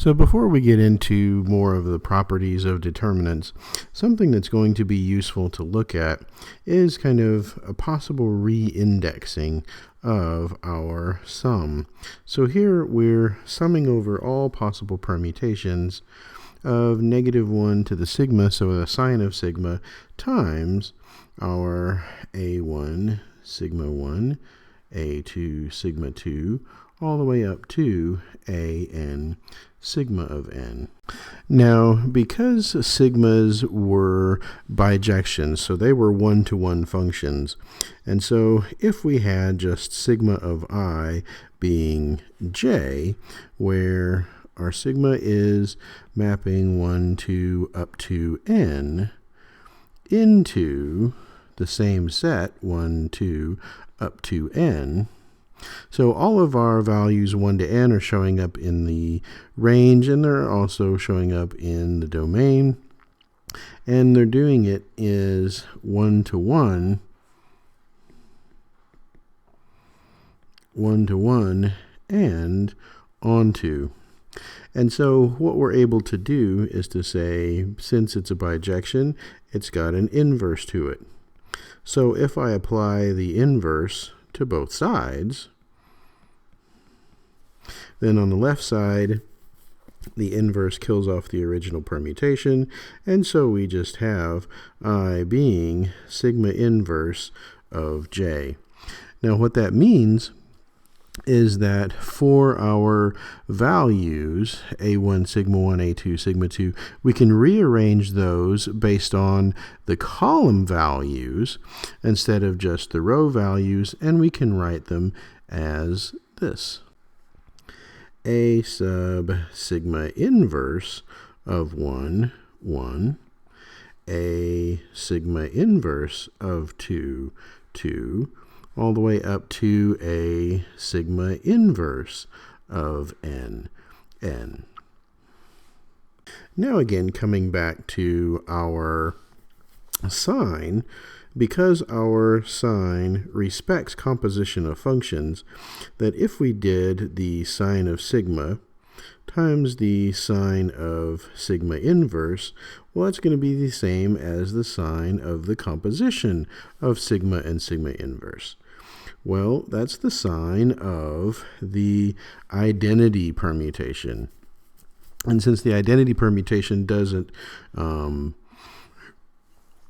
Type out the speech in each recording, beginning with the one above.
So before we get into more of the properties of determinants, something that's going to be useful to look at is kind of a possible re-indexing of our sum. So here we're summing over all possible permutations of -1 to the sigma, so the sine of sigma, times our a1 sigma 1, a2 sigma 2, all the way up to an sigma of n. Now, because sigmas were bijections, so they were one-to-one functions, and so if we had just sigma of I being j, where our sigma is mapping 1 to up to n into the same set, 1, 2, up to n, so all of our values 1 to n are showing up in the range, and they're also showing up in the domain. And they're doing it is 1 to 1, 1 to 1, and onto. And so what we're able to do is to say, since it's a bijection, it's got an inverse to it. So if I apply the inverse to both sides, then on the left side, the inverse kills off the original permutation, and so we just have I being sigma inverse of j. Now what that means is that for our values, a1 sigma 1, a2 sigma 2, we can rearrange those based on the column values instead of just the row values, and we can write them as this. A sub sigma inverse of 1, 1, a sigma inverse of 2, 2, all the way up to a sigma inverse of n, n. Now again, coming back to our sine, because our sine respects composition of functions, that if we did the sine of sigma times the sine of sigma inverse, well, it's going to be the same as the sine of the composition of sigma and sigma inverse. Well, that's the sine of the identity permutation. And since the identity permutation doesn't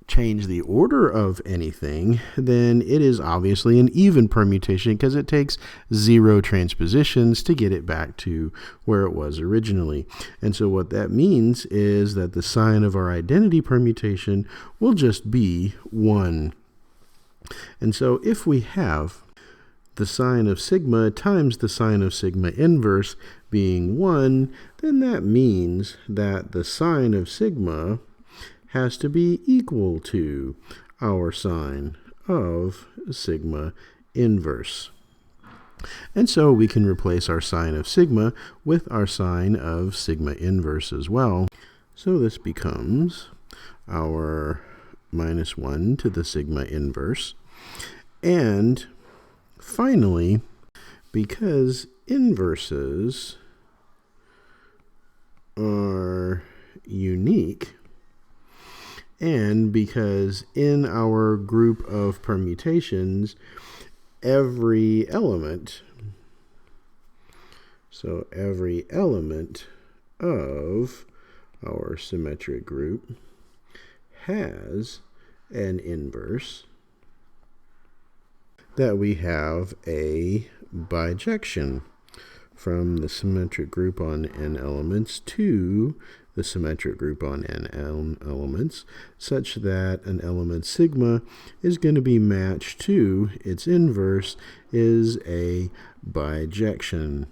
change the order of anything, then it is obviously an even permutation because it takes 0 transpositions to get it back to where it was originally. And so what that means is that the sine of our identity permutation will just be 1. And so if we have the sine of sigma times the sine of sigma inverse being 1, then that means that the sine of sigma has to be equal to our sine of sigma inverse. And so we can replace our sine of sigma with our sine of sigma inverse as well. So this becomes our -1 to the sigma inverse. And finally, because inverses are unique, and because in our group of permutations, every element of our symmetric group has an inverse, that we have a bijection from the symmetric group on n elements to the symmetric group on n elements, such that an element sigma is going to be matched to its inverse is a bijection.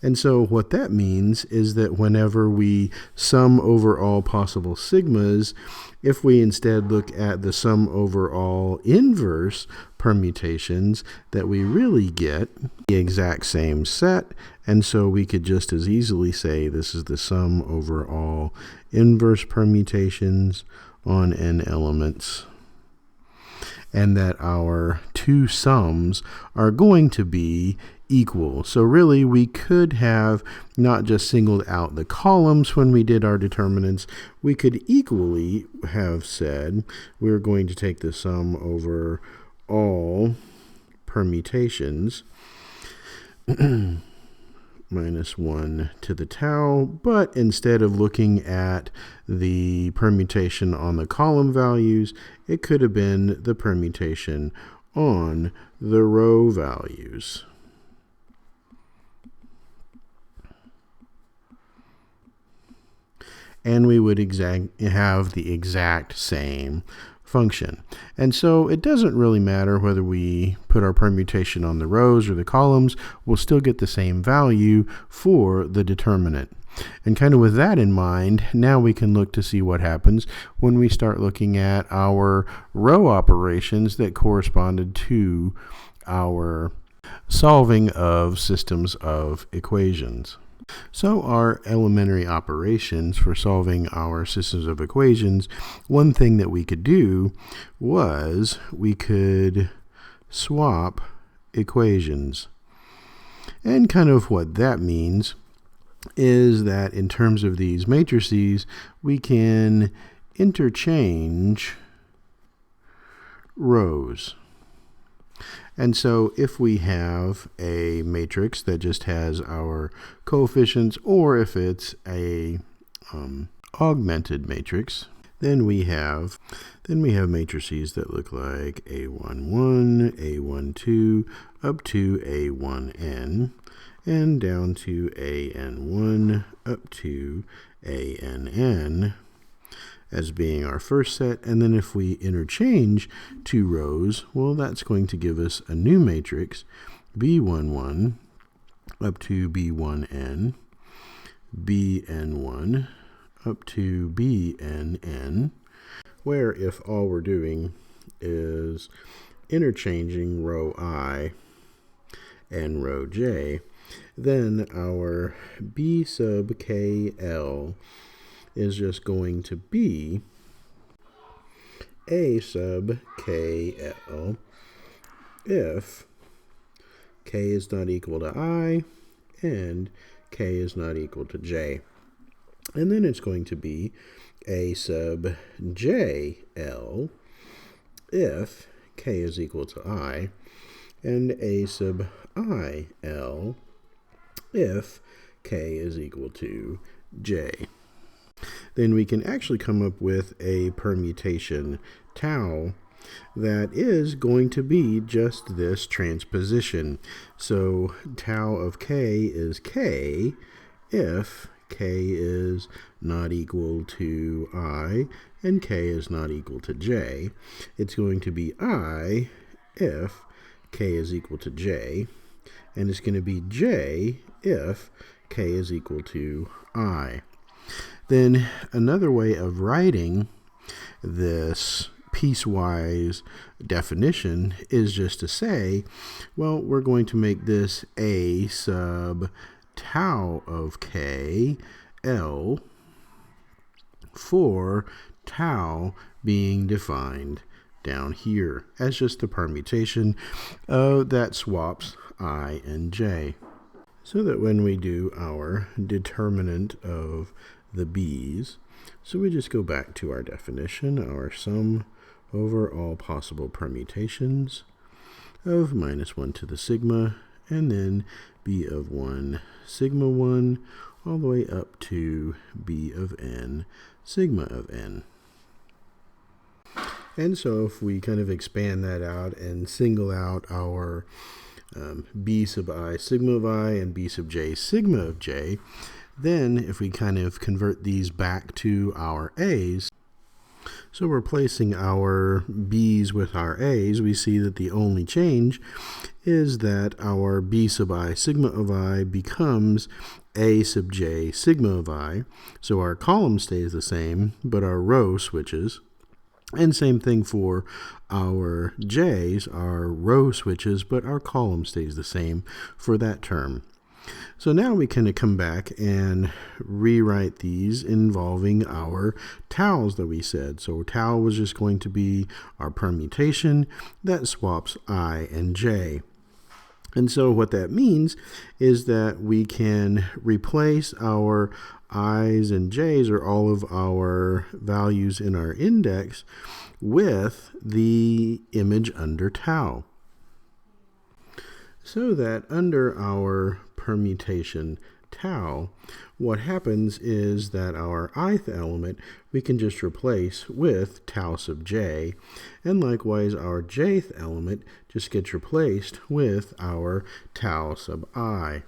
And so what that means is that whenever we sum over all possible sigmas, if we instead look at the sum over all inverse permutations, that we really get the exact same set. And so we could just as easily say this is the sum over all inverse permutations on n elements, and that our two sums are going to be equal. So really, we could have not just singled out the columns when we did our determinants. We could equally have said we're going to take the sum over all permutations minus 1 to the tau, but instead of looking at the permutation on the column values, it could have been the permutation on the row values. And we would have the exact same function. And so it doesn't really matter whether we put our permutation on the rows or the columns, we'll still get the same value for the determinant. And kind of with that in mind, now we can look to see what happens when we start looking at our row operations that corresponded to our solving of systems of equations. So our elementary operations for solving our systems of equations, one thing that we could do was we could swap equations. And kind of what that means is that in terms of these matrices, we can interchange rows. And so if we have a matrix that just has our coefficients, or if it's a augmented matrix, then we have matrices that look like A11, A12, up to A1n, and down to AN1 up to ANN as being our first set. And then if we interchange two rows, well, that's going to give us a new matrix, B11 up to B1n, Bn1 up to Bnn, where if all we're doing is interchanging row I and row j, then our B sub KL is just going to be A sub KL if k is not equal to I and k is not equal to j. And then it's going to be A sub JL if k is equal to I, and A sub IL if k is equal to j. Then we can actually come up with a permutation tau that is going to be just this transposition. So tau of k is k if k is not equal to I and k is not equal to j. It's going to be I if k is equal to j, and it's going to be j if k is equal to I. Then another way of writing this piecewise definition is just to say, well, we're going to make this A sub tau of k L for tau being defined down here as just a permutation that swaps I and j. So that when we do our determinant of the b's, so we just go back to our definition, our sum over all possible permutations of minus 1 to the sigma, and then b of 1 sigma 1 all the way up to b of n sigma of n. And so if we kind of expand that out and single out our b sub I sigma of I and b sub j sigma of j, then if we kind of convert these back to our a's, so replacing our b's with our a's, we see that the only change is that our b sub I sigma of I becomes a sub j sigma of I. So our column stays the same, but our row switches. And same thing for our j's, our row switches, but our column stays the same for that term. So now we can come back and rewrite these involving our taus that we said. So tau was just going to be our permutation that swaps I and j. And so what that means is that we can replace our i's and j's, or all of our values in our index, with the image under tau. So that under our permutation tau, what happens is that our ith element we can just replace with tau sub j, and likewise our jth element just gets replaced with our tau sub I.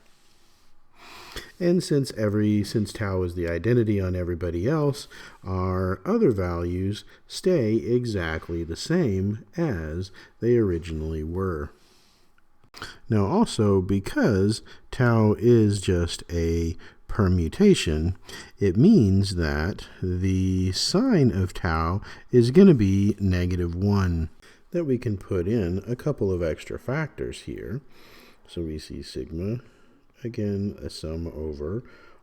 And since tau is the identity on everybody else, our other values stay exactly the same as they originally were. Now also, because tau is just a permutation, it means that the sign of tau is going to be -1. That we can put in a couple of extra factors here. So we see sigma, again, a sum over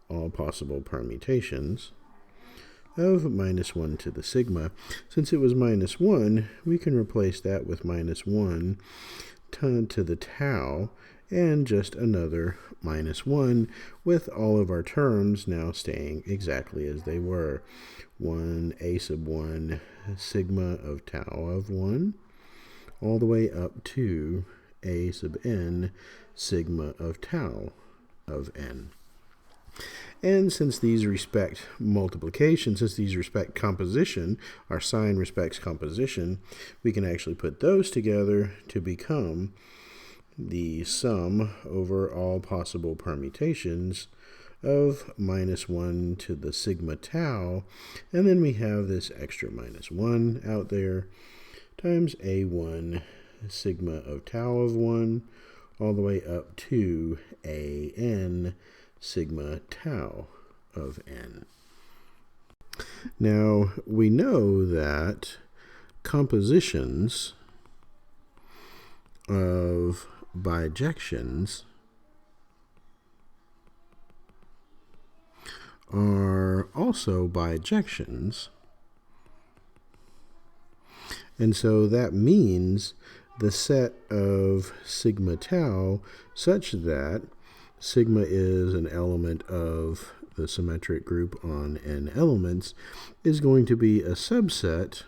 all possible permutations of -1 to the sigma. Since it was -1, we can replace that with -1 to the tau, and just another -1, with all of our terms now staying exactly as they were. 1a sub 1 sigma of tau of 1, all the way up to a sub n sigma of tau of n. And since these respect multiplication, since these respect composition, our sign respects composition, we can actually put those together to become the sum over all possible permutations of -1 to the sigma tau, and then we have this extra -1 out there, times a1 sigma of tau of 1, all the way up to an sigma tau of n. Now, we know that compositions of bijections are also bijections, and so that means the set of sigma tau such that sigma is an element of the symmetric group on n elements is going to be a subset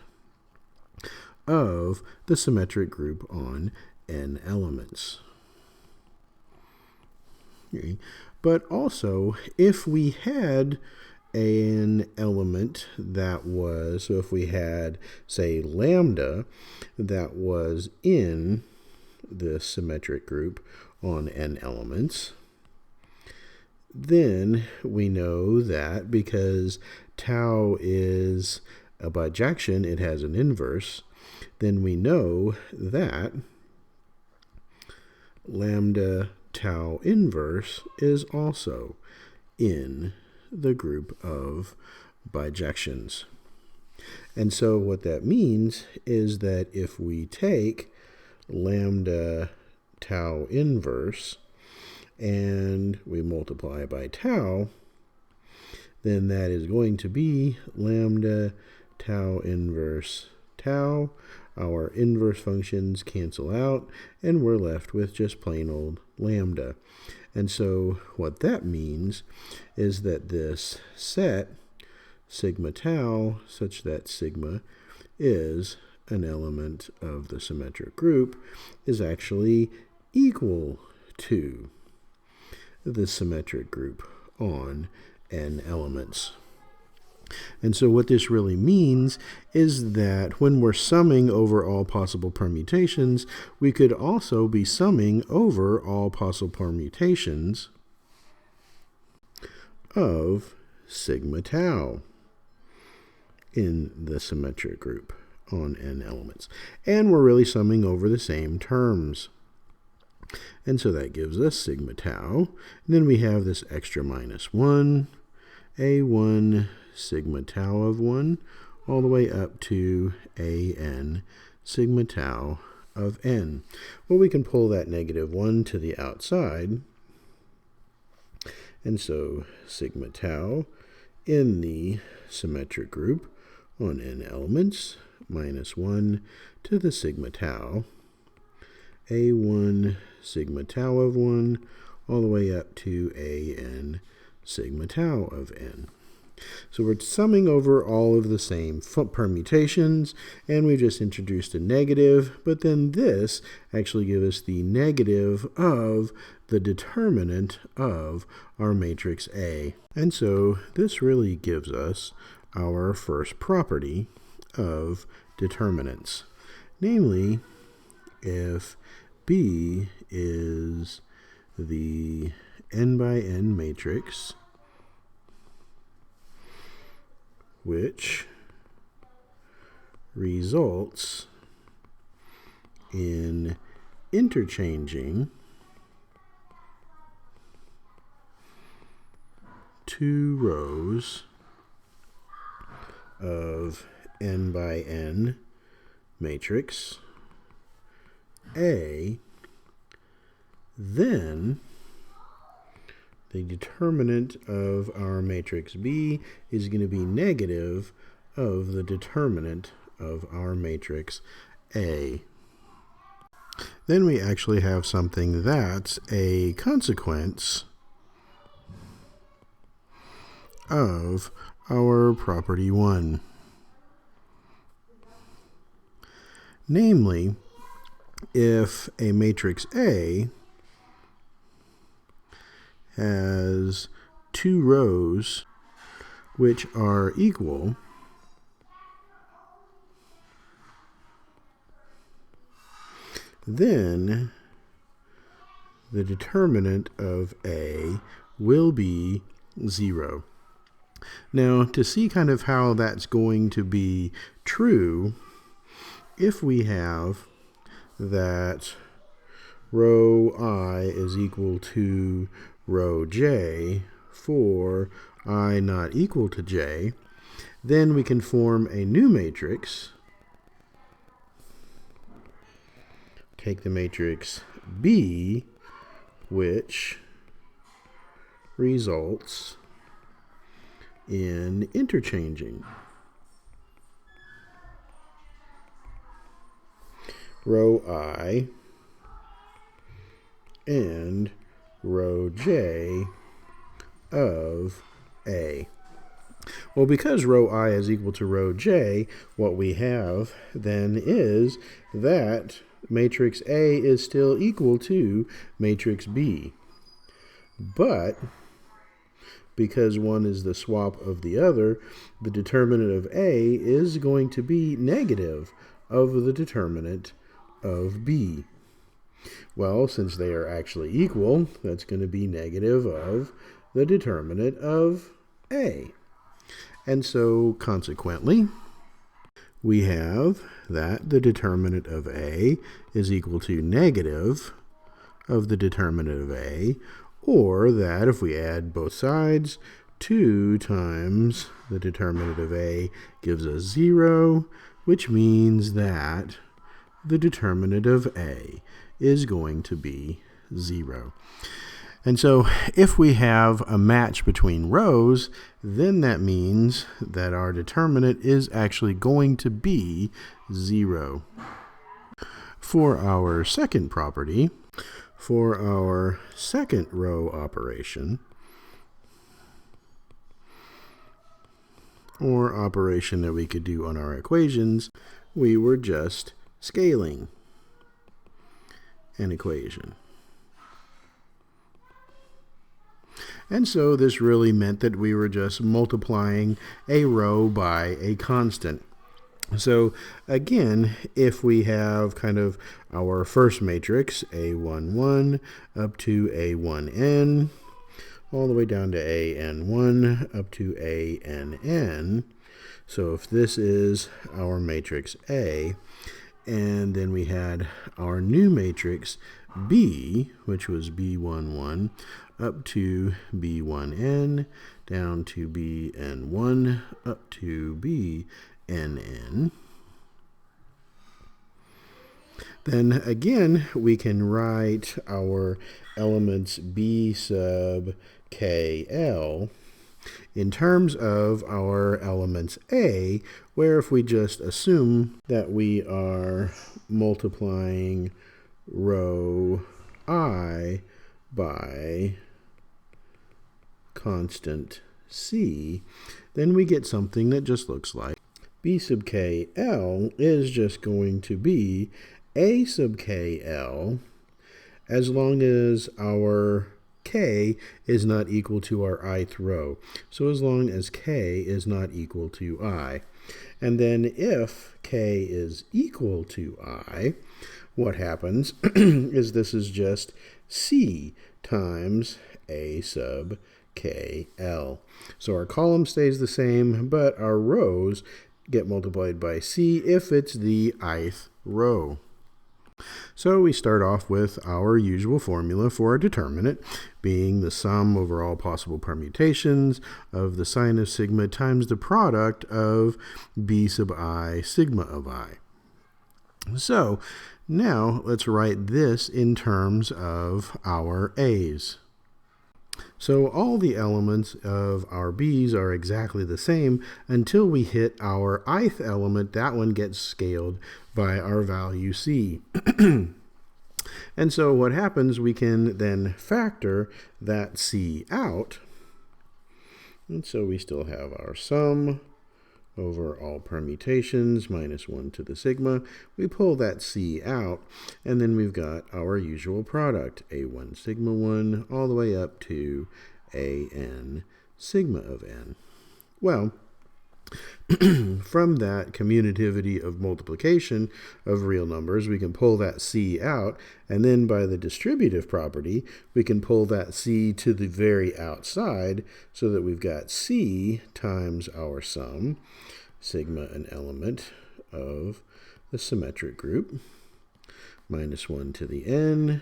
of the symmetric group on n elements. Okay. But also, if we had an element that was, so if we had, say, lambda that was in the symmetric group on n elements, then we know that because tau is a bijection, it has an inverse, then we know that lambda tau inverse is also in the group of bijections. And so what that means is that if we take lambda tau inverse and we multiply by tau, then that is going to be lambda tau inverse tau. Our inverse functions cancel out, and we're left with just plain old lambda. And so what that means is that this set, sigma tau, such that sigma is an element of the symmetric group, is actually equal to the symmetric group on n elements. And so what this really means is that when we're summing over all possible permutations, we could also be summing over all possible permutations of sigma tau in the symmetric group on n elements. And we're really summing over the same terms. And so that gives us sigma tau. And then we have this extra -1, a1 sigma tau of 1, all the way up to an sigma tau of n. Well, we can pull that -1 to the outside, and so sigma tau in the symmetric group on n elements, -1 to the sigma tau, A1 sigma tau of 1 all the way up to AN sigma tau of n. So we're summing over all of the same permutations, and we just introduced a negative, but then this actually gives us the negative of the determinant of our matrix A. And so this really gives us our first property of determinants. Namely, if B is the n by n matrix which results in interchanging two rows of n by n matrix A, then the determinant of our matrix B is going to be negative of the determinant of our matrix A. Then we actually have something that's a consequence of our property 1. Namely, if a matrix A has two rows which are equal, then the determinant of A will be 0. Now, to see kind of how that's going to be true, if we have that row I is equal to row j for I not equal to j, then we can form a new matrix. Take the matrix B, which results in interchanging row I and row j of A. Well, because row I is equal to row j, what we have then is that matrix A is still equal to matrix B. But because one is the swap of the other, the determinant of A is going to be negative of the determinant of B. Well, since they are actually equal, that's going to be negative of the determinant of A. And so, consequently, we have that the determinant of A is equal to negative of the determinant of A, or that if we add both sides, 2 times the determinant of A gives us 0, which means that the determinant of A is going to be 0. And so if we have a match between rows, then that means that our determinant is actually going to be 0. For our second property, for our second row operation, or operation that we could do on our equations, we were just scaling an equation. And so this really meant that we were just multiplying a row by a constant. So again, if we have kind of our first matrix, A11 up to A1n, all the way down to AN1 up to ANN. So if this is our matrix A, and then we had our new matrix B, which was B11, up to B1n, down to BN1, up to BNN. Then again, we can write our elements B sub KL in terms of our elements A, where if we just assume that we are multiplying row I by constant C, then we get something that just looks like B sub KL is just going to be A sub KL as long as our K is not equal to our ith row. So as long as K is not equal to I. And then if K is equal to I, what happens is this is just C times A sub KL. So our column stays the same, but our rows get multiplied by C if it's the ith row. So we start off with our usual formula for a determinant, being the sum over all possible permutations of the sine of sigma times the product of B sub I sigma of I. So now let's write this in terms of our A's. So all the elements of our B's are exactly the same until we hit our ith element. That one gets scaled by our value C. And so what happens, we can then factor that C out. And so we still have our sum over all permutations minus 1 to the sigma. We pull that C out, and then we've got our usual product, A1 sigma 1 all the way up to AN sigma of n. Well, from that commutativity of multiplication of real numbers, we can pull that C out, and then by the distributive property, we can pull that C to the very outside so that we've got C times our sum, sigma an element of the symmetric group, minus 1 to the n,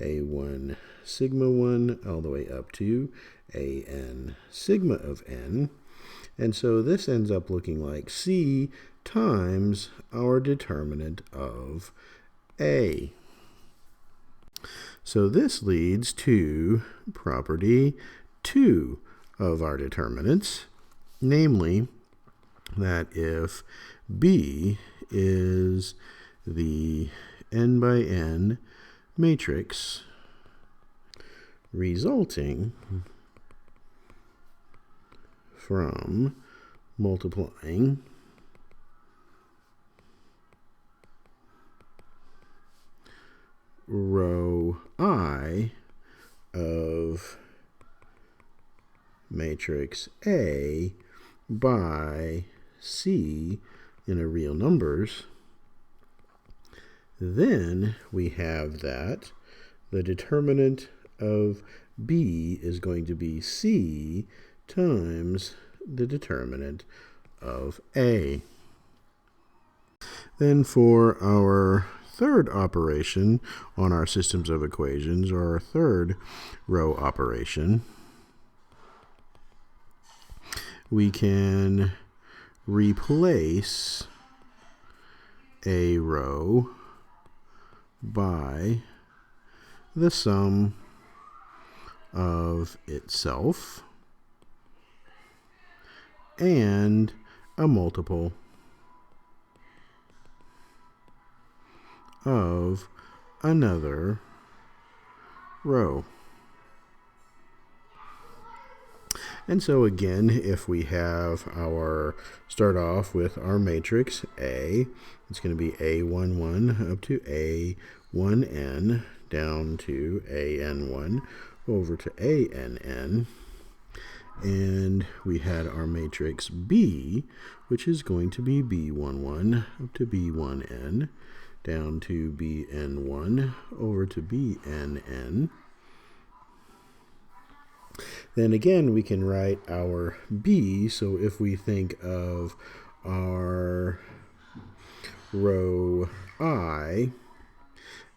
A1 sigma 1 all the way up to AN sigma of n. And so this ends up looking like C times our determinant of A. So this leads to property 2 of our determinants, namely that if B is the n by n matrix resulting from multiplying row I of matrix A by C in a real numbers, then we have that the determinant of B is going to be C times the determinant of A. Then for our third operation on our systems of equations, or our third row operation, we can replace a row by the sum of itself and a multiple of another row. And so again, if we have start off with our matrix A, it's going to be A11 up to A1n down to AN1 over to ANN. And we had our matrix B, which is going to be B11 up to B1n down to BN1 over to BNN. Then again, we can write our B. So if we think of our row I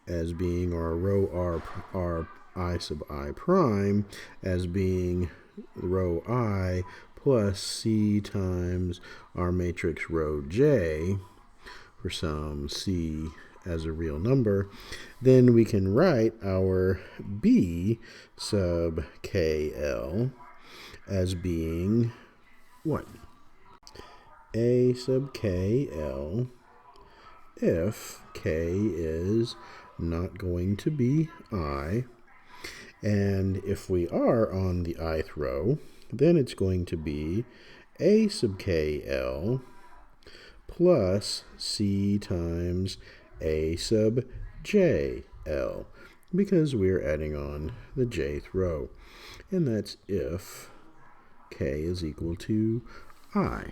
as being our row R I sub I prime as being row I plus C times our matrix row J for some C as a real number, then we can write our B sub KL as being what? A sub KL if K is not going to be I. And if we are on the ith row, then it's going to be A sub KL plus C times A sub JL, because we're adding on the jth row. And that's if K is equal to I.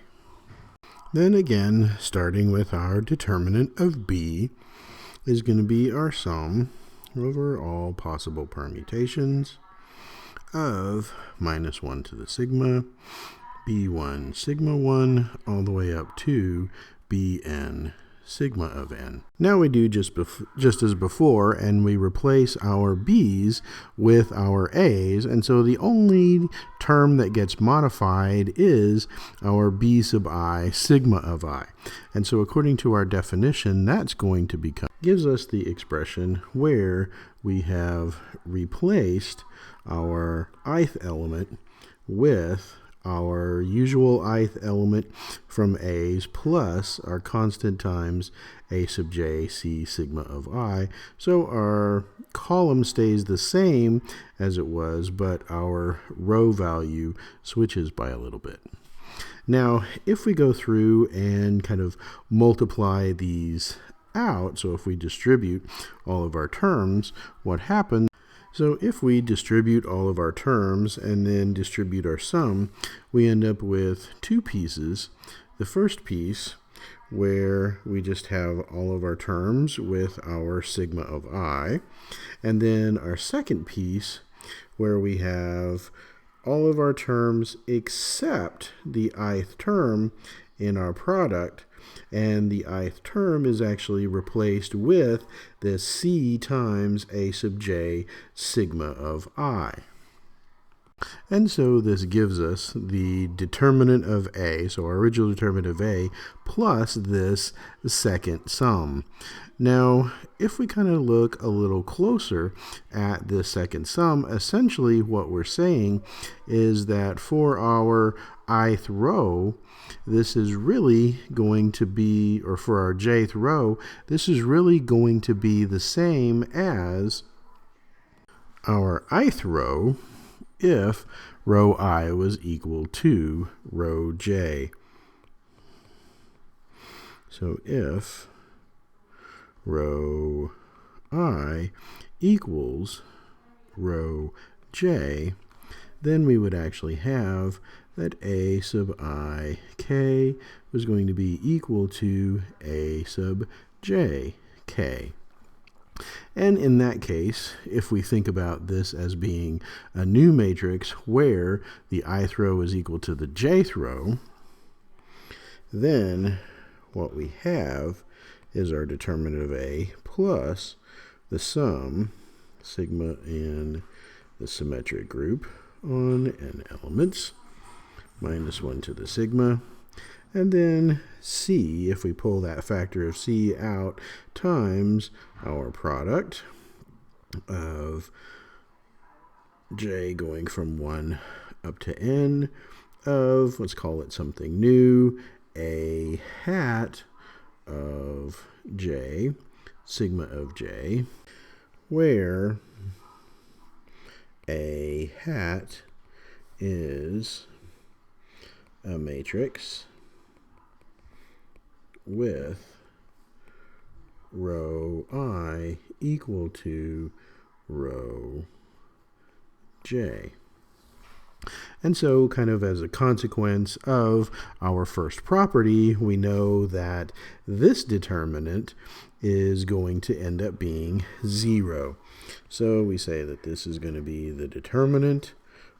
Then again, starting with our determinant of B, is going to be our sum over all possible permutations of minus 1 to the sigma, B1 sigma 1, all the way up to Bn sigma of n. Now we do just as before, and we replace our b's with our a's, and so the only term that gets modified is our b sub I sigma of I. And so according to our definition, that's going to gives us the expression where we have replaced our ith element with our usual ith element from a's plus our constant times a sub j c sigma of I. So our column stays the same as it was, but our row value switches by a little bit. Now, if we go through and kind of multiply these out, so if we distribute all of our terms, what happens? So if we distribute all of our terms and then distribute our sum, we end up with two pieces. The first piece, where we just have all of our terms with our sigma of I, and then our second piece, where we have all of our terms except the ith term in our product, and the ith term is actually replaced with this c times a sub j sigma of I. And so this gives us the determinant of A, so our original determinant of A, plus this second sum. Now, if we kind of look a little closer at this second sum, essentially what we're saying is that for our ith row, this is really going to be, or for our jth row, this is really going to be the same as our ith row if row I was equal to row j. So if row I equals row j, then we would actually have that a sub I k was going to be equal to a sub j k. And in that case, if we think about this as being a new matrix where the ith row is equal to the jth row, then what we have is our determinant of A plus the sum sigma in the symmetric group on n elements minus 1 to the sigma, and then c, if we pull that factor of c out, times our product of j going from 1 up to n of, let's call it something new, a hat of j, sigma of j, where a hat is a matrix with row I equal to row j. And so kind of as a consequence of our first property, we know that this determinant is going to end up being 0. So we say that this is going to be the determinant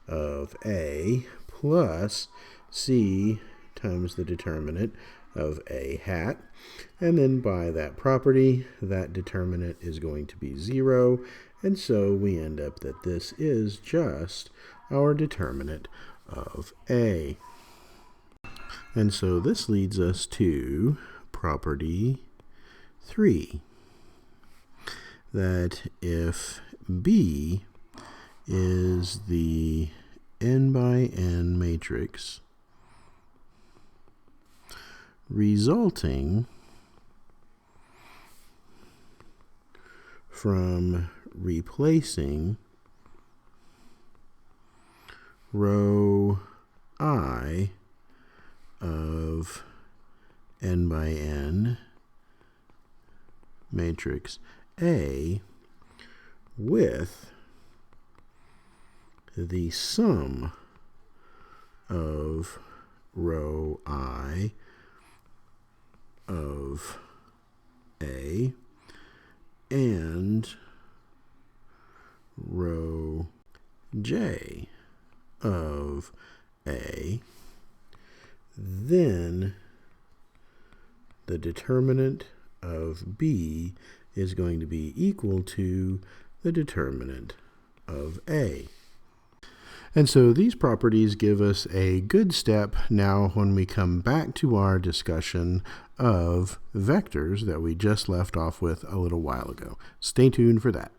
of A plus C times the determinant of A hat. And then by that property, that determinant is going to be 0. And so we end up that this is just our determinant of A. And so this leads us to property 3, that if B is the n by n matrix resulting from replacing row I of n by n matrix A with the sum of row I of A and row J of A, then the determinant of B is going to be equal to the determinant of A. And so these properties give us a good step now when we come back to our discussion of vectors that we just left off with a little while ago. Stay tuned for that.